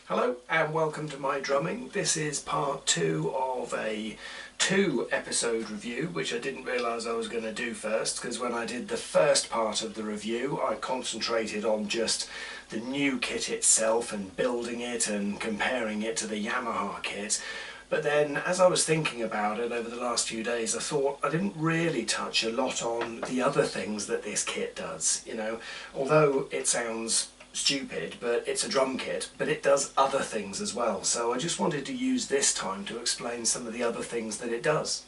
Hello and welcome to my drumming. This is part 2 of a 2-episode review, which I didn't realise I was going to do first, because when I did the first part of the review I concentrated on just the new kit itself and building it and comparing it to the Yamaha kit. But then as I was thinking about it over the last few days, I thought I didn't really touch a lot on the other things that this kit does. You know, although it sounds stupid, but it's a drum kit, but it does other things as well. So I just wanted to use this time to explain some of the other things that it does.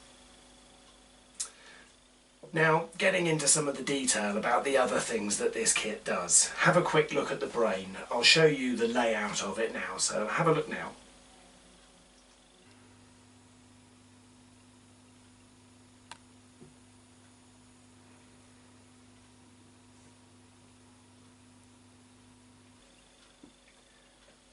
Now, getting into some of the detail about the other things that this kit does, have a quick look at the brain. I'll show you the layout of it now, so have a look now.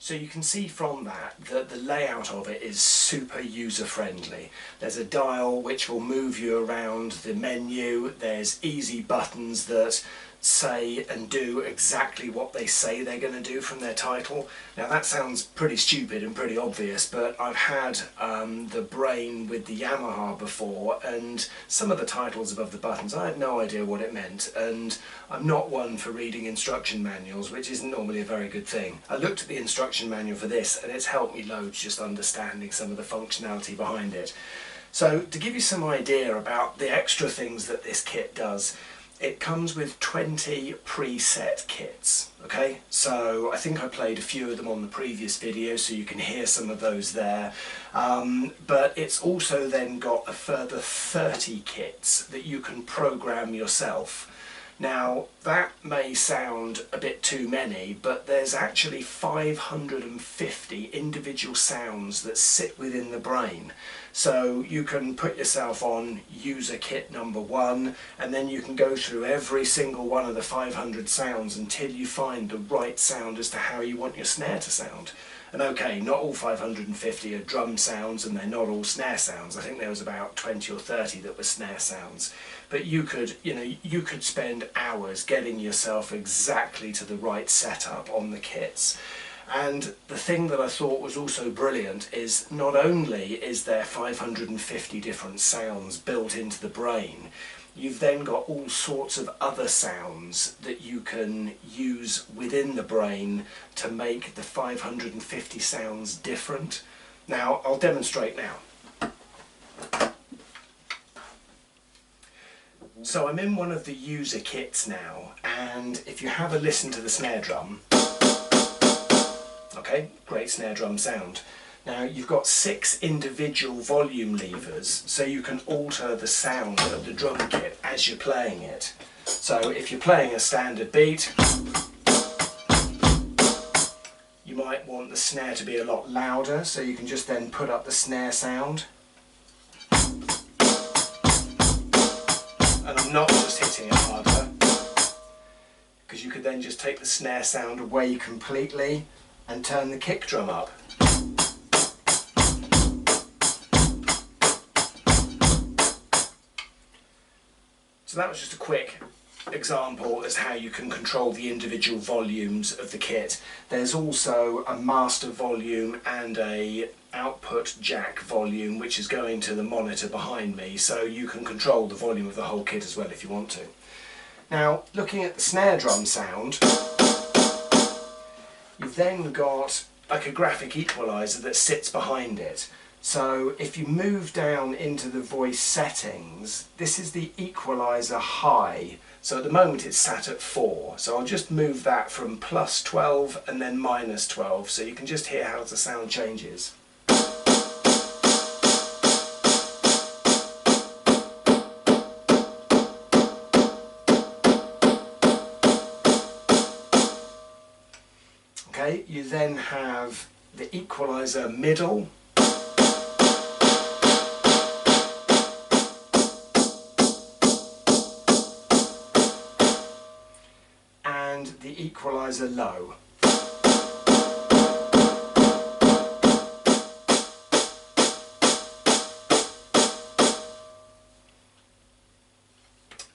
So you can see from that the layout of it is super user-friendly. There's a dial which will move you around the menu. There's easy buttons that say and do exactly what they say they're going to do from their title. Now that sounds pretty stupid and pretty obvious, but I've had the brain with the Yamaha before, and some of the titles above the buttons I had no idea what it meant, and I'm not one for reading instruction manuals, which isn't normally a very good thing. I looked at the instruction manual for this and it's helped me loads just understanding some of the functionality behind it. So to give you some idea about the extra things that this kit does, it comes with 20 preset kits, okay? So I think I played a few of them on the previous video, so you can hear some of those there. But it's also then got a further 30 kits that you can program yourself. Now that may sound a bit too many, but there's actually 550 individual sounds that sit within the brain. So you can put yourself on user kit number 1, and then you can go through every single one of the 500 sounds until you find the right sound as to how you want your snare to sound. And okay, not all 550 are drum sounds and they're not all snare sounds. I think there was about 20 or 30 that were snare sounds. But you could spend hours getting yourself exactly to the right setup on the kits. And the thing that I thought was also brilliant is not only is there 550 different sounds built into the brain, you've then got all sorts of other sounds that you can use within the brain to make the 550 sounds different. Now, I'll demonstrate now. So I'm in one of the user kits now, and if you have a listen to the snare drum, okay, great snare drum sound. Now you've got 6 individual volume levers, so you can alter the sound of the drum kit as you're playing it. So if you're playing a standard beat, you might want the snare to be a lot louder, so you can just then put up the snare sound. And I'm not just hitting it harder, because you could then just take the snare sound away completely and turn the kick drum up. So that was just a quick example as how you can control the individual volumes of the kit. There's also a master volume and a output jack volume which is going to the monitor behind me, so you can control the volume of the whole kit as well if you want to. Now, looking at the snare drum sound, you've then got like a graphic equalizer that sits behind it. So if you move down into the voice settings, this is the equalizer high. So at the moment it's sat at 4. So I'll just move that from plus 12 and then minus 12, so you can just hear how the sound changes. Okay, you then have the equalizer middle. And the equalizer low.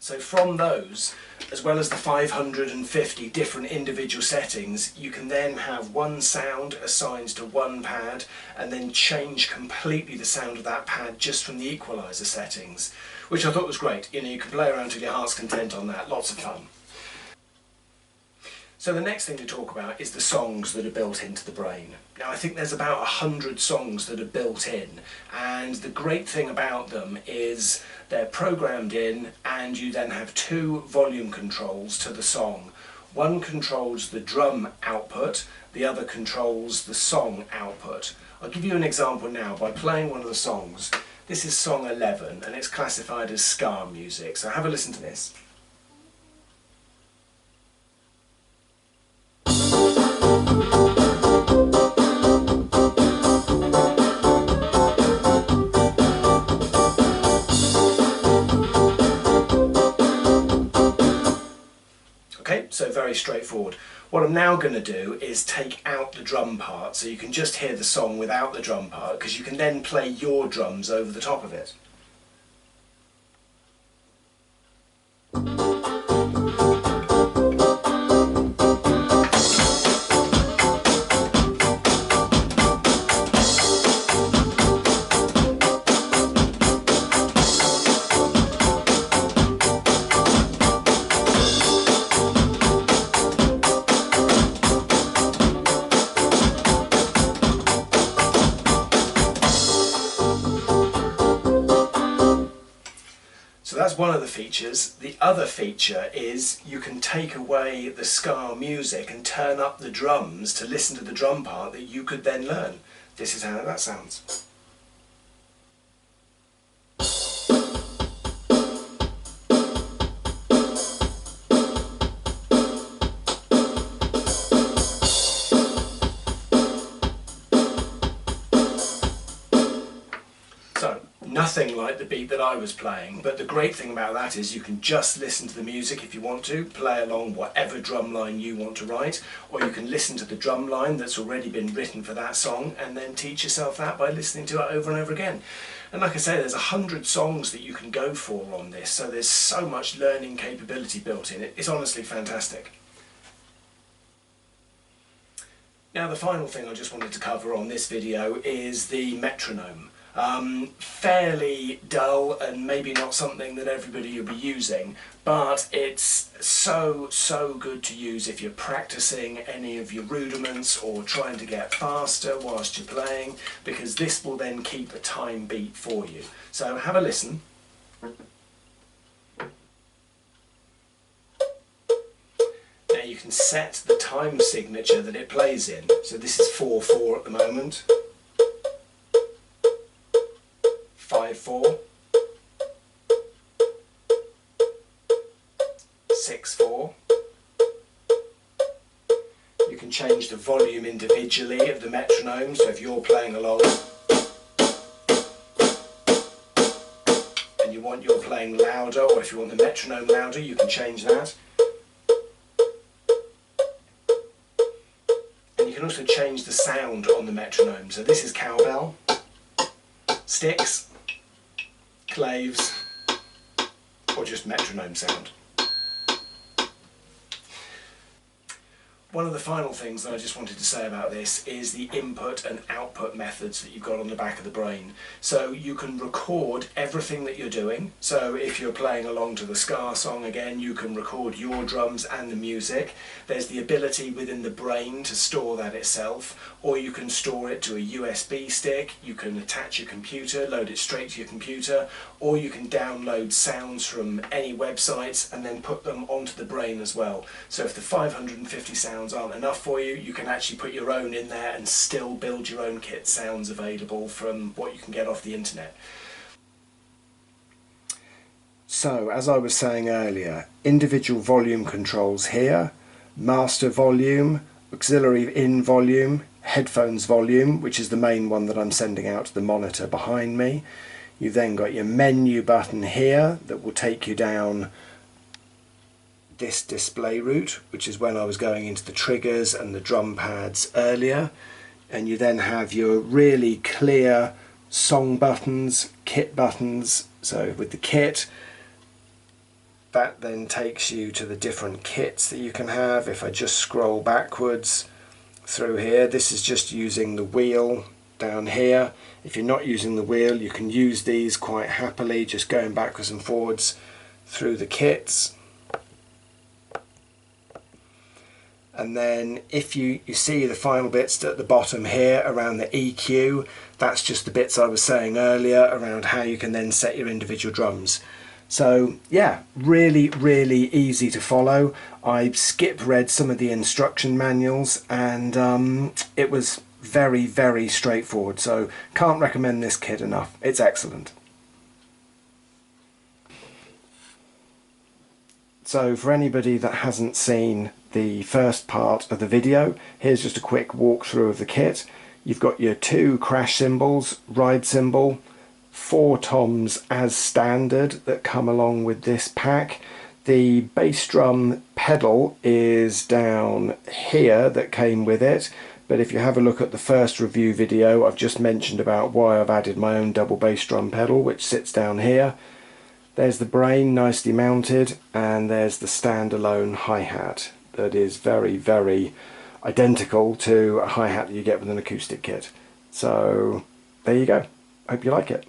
So from those, as well as the 550 different individual settings, you can then have one sound assigned to one pad and then change completely the sound of that pad just from the equaliser settings, which I thought was great. You know, you can play around to your heart's content on that, lots of fun. So the next thing to talk about is the songs that are built into the brain. Now I think there's about 100 songs that are built in, and the great thing about them is they're programmed in, and you then have two volume controls to the song. One controls the drum output, the other controls the song output. I'll give you an example now by playing one of the songs. This is song 11 and it's classified as ska music, so have a listen to this. Okay, so very straightforward. What I'm now going to do is take out the drum part, so you can just hear the song without the drum part, because you can then play your drums over the top of it. So that's one of the features. The other feature is you can take away the ska music and turn up the drums to listen to the drum part that you could then learn. This is how that sounds. So, nothing like the beat that I was playing, but the great thing about that is you can just listen to the music if you want to, play along whatever drum line you want to write, or you can listen to the drum line that's already been written for that song and then teach yourself that by listening to it over and over again. And like I say, there's 100 songs that you can go for on this, so there's so much learning capability built in it. It's honestly fantastic. Now the final thing I just wanted to cover on this video is the metronome. Fairly dull and maybe not something that everybody will be using, but it's so good to use if you're practicing any of your rudiments or trying to get faster whilst you're playing, because this will then keep a time beat for you. So have a listen. Now you can set the time signature that it plays in. So this is 4/4 at the moment. 5/4, 6/4. You can change the volume individually of the metronome, so if you're playing along and you want your playing louder, or if you want the metronome louder, you can change that. And you can also change the sound on the metronome, so this is cowbell, sticks, claves, or just metronome sound. One of the final things that I just wanted to say about this is the input and output methods that you've got on the back of the brain. So you can record everything that you're doing. So if you're playing along to the ska song again, you can record your drums and the music. There's the ability within the brain to store that itself, or you can store it to a USB stick. You can attach your computer, load it straight to your computer, or you can download sounds from any websites and then put them onto the brain as well. So if the 550 sounds aren't enough for you, you can actually put your own in there and still build your own kit sounds available from what you can get off the internet. So, as I was saying earlier, individual volume controls here, master volume, auxiliary in volume, headphones volume, which is the main one that I'm sending out to the monitor behind me. You've then got your menu button here that will take you down this display route, which is when I was going into the triggers and the drum pads earlier, and you then have your really clear song buttons, kit buttons. So with the kit, that then takes you to the different kits that you can have. If I just scroll backwards through here, this is just using the wheel down here. If you're not using the wheel, you can use these quite happily, just going backwards and forwards through the kits. And then if you see the final bits at the bottom here around the EQ, that's just the bits I was saying earlier around how you can then set your individual drums. So yeah, really, really easy to follow. I skip read some of the instruction manuals, and it was very, very straightforward. So can't recommend this kit enough. It's excellent. So for anybody that hasn't seen the first part of the video, here's just a quick walkthrough of the kit. You've got your 2 crash cymbals, ride cymbal, 4 toms as standard that come along with this pack. The bass drum pedal is down here that came with it, but if you have a look at the first review video, I've just mentioned about why I've added my own double bass drum pedal, which sits down here. There's the brain nicely mounted, and there's the standalone hi-hat that is very, very identical to a hi-hat that you get with an acoustic kit. So there you go. Hope you like it.